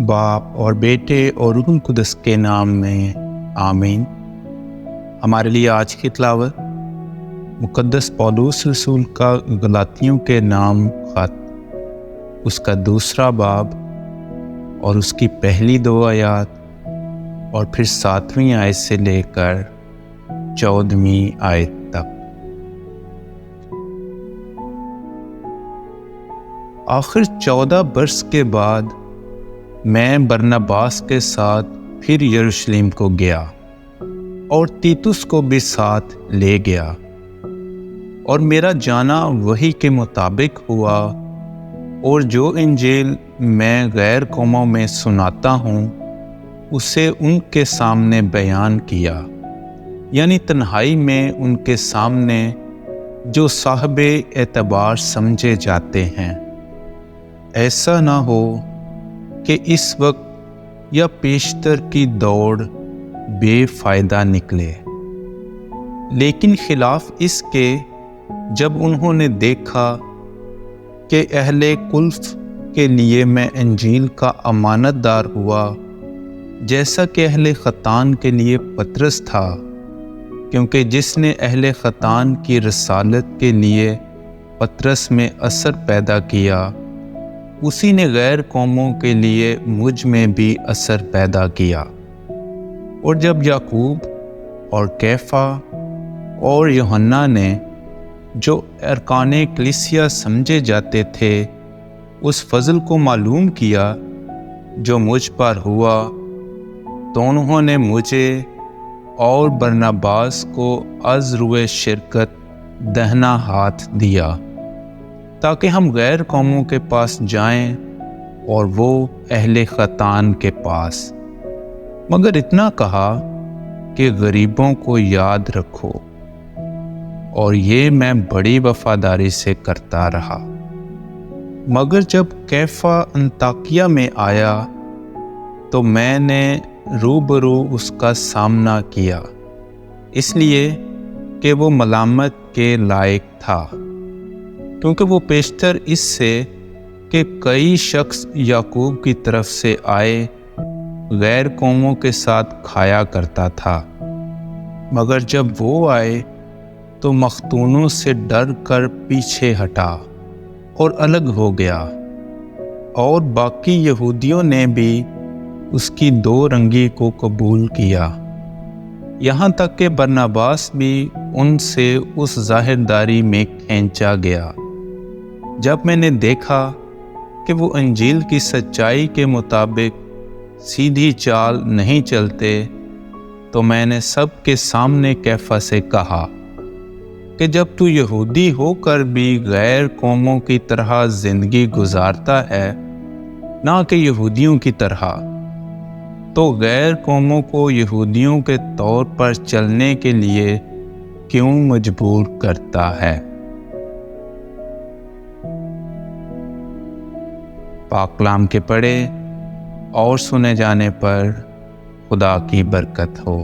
باپ اور بیٹے اور روح القدس کے نام میں آمین۔ ہمارے لیے آج کی تلاوت مقدس پولس رسول کا غلاطیوں کے نام خط، اس کا 2 باب اور اس کی پہلی 2 آیات اور پھر 7ویں آیت سے لے کر 14ویں آیت تک۔ آخر 14 برس کے بعد میں برناباس کے ساتھ پھر یروشلم کو گیا اور تیتس کو بھی ساتھ لے گیا، اور میرا جانا وحی کے مطابق ہوا، اور جو انجیل میں غیر قوموں میں سناتا ہوں اسے ان کے سامنے بیان کیا، یعنی تنہائی میں ان کے سامنے جو صاحب اعتبار سمجھے جاتے ہیں۔ ایسا نہ ہو کہ اس وقت یا پیشتر کی دوڑ بے فائدہ نکلے، لیکن خلاف اس کے جب انہوں نے دیکھا کہ اہل کلف کے لیے میں انجیل کا امانت دار ہوا، جیسا کہ اہل ختان کے لیے پطرس تھا، کیونکہ جس نے اہل ختان کی رسالت کے لیے پطرس میں اثر پیدا کیا، اسی نے غیر قوموں کے لیے مجھ میں بھی اثر پیدا کیا۔ اور جب یعقوب اور کیفا اور یوحنا نے، جو ارکان کلیسیا سمجھے جاتے تھے، اس فضل کو معلوم کیا جو مجھ پر ہوا، تو انہوں نے مجھے اور برناباس کو از روئے شرکت دہنا ہاتھ دیا، تاکہ ہم غیر قوموں کے پاس جائیں اور وہ اہل ختان کے پاس، مگر اتنا کہا کہ غریبوں کو یاد رکھو، اور یہ میں بڑی وفاداری سے کرتا رہا۔ مگر جب کیفا انطاکیہ میں آیا تو میں نے روبرو اس کا سامنا کیا، اس لیے کہ وہ ملامت کے لائق تھا، کیونکہ وہ پیشتر اس سے کہ کئی شخص یعقوب کی طرف سے آئے غیر قوموں کے ساتھ کھایا کرتا تھا، مگر جب وہ آئے تو مختونوں سے ڈر کر پیچھے ہٹا اور الگ ہو گیا، اور باقی یہودیوں نے بھی اس کی 2 رنگی کو قبول کیا، یہاں تک کہ برناباس بھی ان سے اس ظاہرداری میں کھینچا گیا۔ جب میں نے دیکھا کہ وہ انجیل کی سچائی کے مطابق سیدھی چال نہیں چلتے، تو میں نے سب کے سامنے کیفا سے کہا کہ جب تو یہودی ہو کر بھی غیر قوموں کی طرح زندگی گزارتا ہے، نہ کہ یہودیوں کی طرح، تو غیر قوموں کو یہودیوں کے طور پر چلنے کے لیے کیوں مجبور کرتا ہے؟ پاک کلام کے پڑھے اور سنے جانے پر خدا کی برکت ہو۔